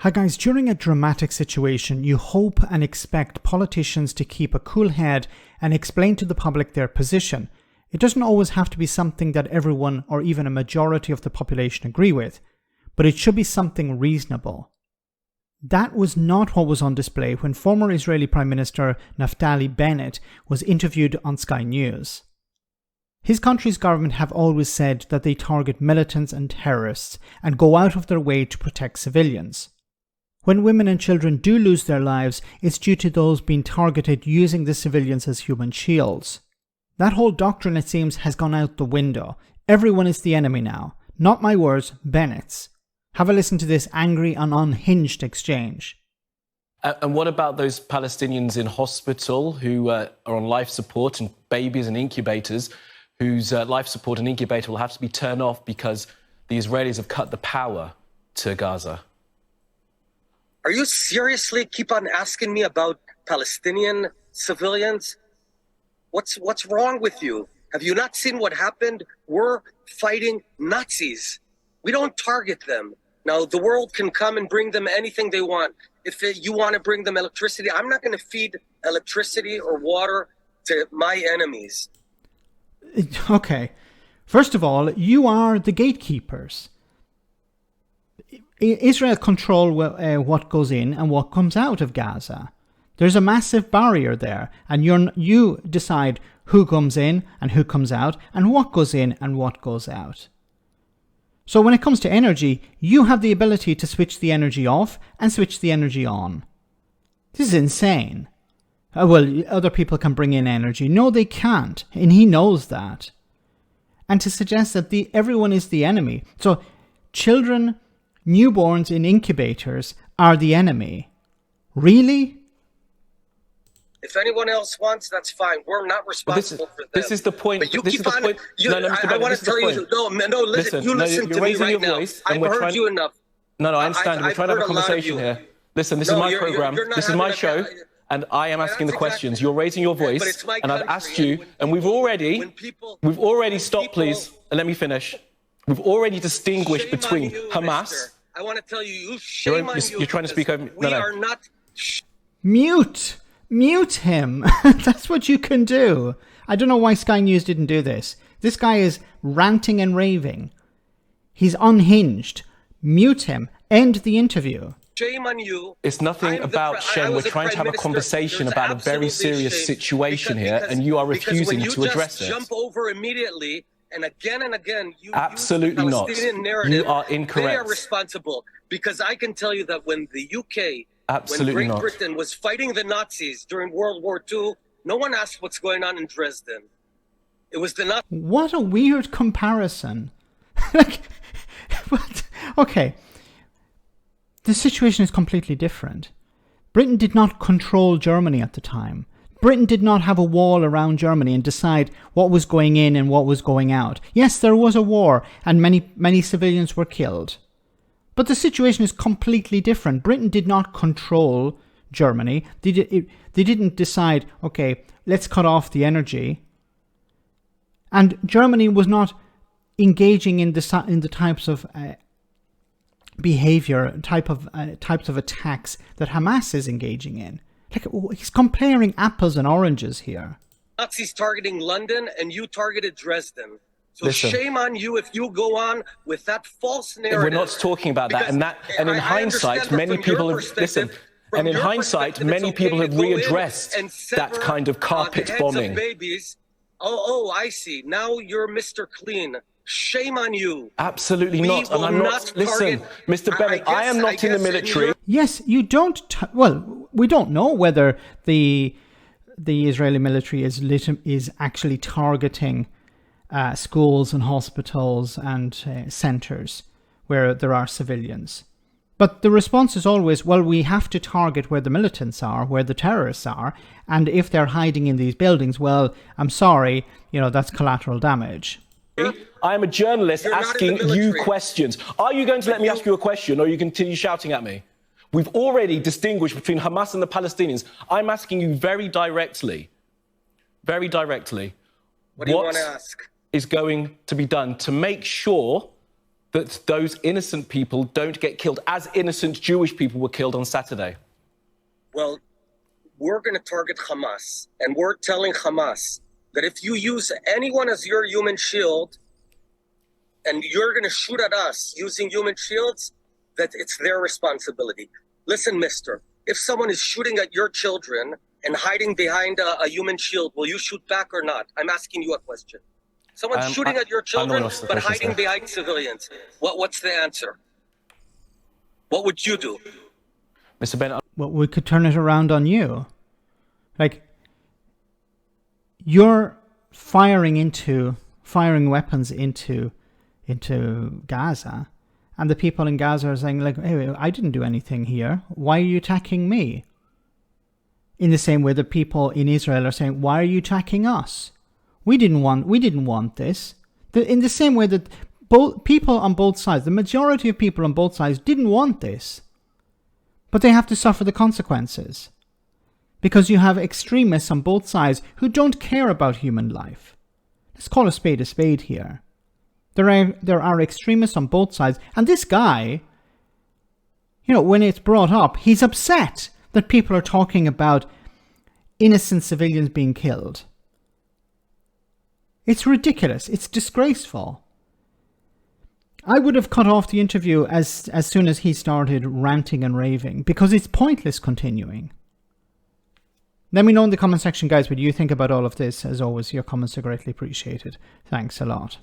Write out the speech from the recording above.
Hi guys, during a dramatic situation, you hope and expect politicians to keep a cool head and explain to the public their position. It doesn't always have to be something that everyone or even a majority of the population agree with, but it should be something reasonable. That was not what was on display when former Israeli Prime Minister Naftali Bennett was interviewed on Sky News. His country's government have always said that they target militants and terrorists and go out of their way to protect civilians. When women and children do lose their lives, it's due to those being targeted using the civilians as human shields. That whole doctrine, it seems, has gone out the window. Everyone is the enemy now. Not my words, Bennett's. Have a listen to this angry and unhinged exchange. And what about those Palestinians in hospital who are on life support and babies and incubators whose life support and incubator will have to be turned off because the Israelis have cut the power to Gaza? Are you seriously keep on asking me about Palestinian civilians? What's wrong with you? Have you not seen what happened? We're fighting Nazis. We don't target them. Now, the world can come and bring them anything they want. If you want to bring them electricity, I'm not going to feed electricity or water to my enemies. Okay. First of all, you are the gatekeepers. Israel control what goes in and what comes out of Gaza. There's a massive barrier there, and you decide who comes in and who comes out and what goes in and what goes out. So when it comes to energy, you have the ability to switch the energy off and switch the energy on. This is insane. Well, other people can bring in energy. No, they can't, and he knows that. And to suggest that everyone is the enemy. So children, newborns in incubators are the enemy. Really? If anyone else wants, that's fine. We're not responsible for them. This is the point. But you this keep is the on. point. I want to tell you. No, listen. You listen to me right now. I've heard you enough. No, I understand. We're trying to have a conversation here. Listen, this is my program. This is my show. And I am asking the questions. You're raising your voice, and I've asked you, and we've already stopped, please, and let me finish. We've already distinguished between Hamas. I want to tell you, shame on you. You're trying to speak over me. We are not. Mute him. That's what you can do. I don't know why Sky News didn't do this. This guy is ranting and raving. He's unhinged. Mute him. End the interview. Shame on you. It's nothing about shame. We're trying to have a conversation about a very serious situation here, and you are refusing to address it. Jump over immediately, and again, you absolutely not. You are incorrect. They are responsible, because I can tell you that when the UK, when Great Britain was fighting the Nazis during World War II, no one asked what's going on in Dresden. It was the Nazis. What a weird comparison. What? Okay. The situation is completely different. Britain did not control Germany at the time. Britain did not have a wall around Germany and decide what was going in and what was going out. Yes, there was a war and many civilians were killed. But the situation is completely different. Britain did not control Germany. They didn't decide, okay, let's cut off the energy. And Germany was not engaging in the types of behavior, types of attacks that Hamas is engaging in. Like, he's comparing apples and oranges here. Nazis targeting London, and you targeted Dresden. So shame on you if you go on with that false narrative. We're not talking about that, and in hindsight, many people have listened. And in hindsight, many people have readdressed that kind of carpet bombing. Babies. Oh, I see. Now you're Mr. Clean. Shame on you. Absolutely not. And I'm not. Listen, Mr. Bennett, I am not in the military. Yes, you don't. Well, we don't know whether the Israeli military is actually targeting schools and hospitals and centers where there are civilians. But the response is always, well, we have to target where the militants are, where the terrorists are, and if they're hiding in these buildings, well, I'm sorry, that's collateral damage. I am a journalist asking you questions. Are you going to let me ask you a question, or you continue shouting at me? We've already distinguished between Hamas and the Palestinians. I'm asking you very directly. What do you want to ask? Is going to be done to make sure that those innocent people don't get killed as innocent Jewish people were killed on Saturday? Well, we're going to target Hamas, and we're telling Hamas that if you use anyone as your human shield and you're going to shoot at us using human shields, that it's their responsibility. Listen, mister, if someone is shooting at your children and hiding behind a human shield, will you shoot back or not? I'm asking you a question. Someone's shooting at your children but hiding behind civilians. What's the answer? What would you do? Mr. Bennett. Well, we could turn it around on you. Like, you're firing weapons into Gaza, and the people in Gaza are saying, like, hey, I didn't do anything here. Why are you attacking me? In the same way that people in Israel are saying, why are you attacking us? We didn't want this. In the same way that people on both sides, the majority of people on both sides didn't want this. But they have to suffer the consequences. Because you have extremists on both sides who don't care about human life. Let's call a spade here. There are extremists on both sides. And this guy, when it's brought up, he's upset that people are talking about innocent civilians being killed. It's ridiculous. It's disgraceful. I would have cut off the interview as soon as he started ranting and raving, because it's pointless continuing. Let me know in the comment section, guys, what you think about all of this. As always, your comments are greatly appreciated. Thanks a lot.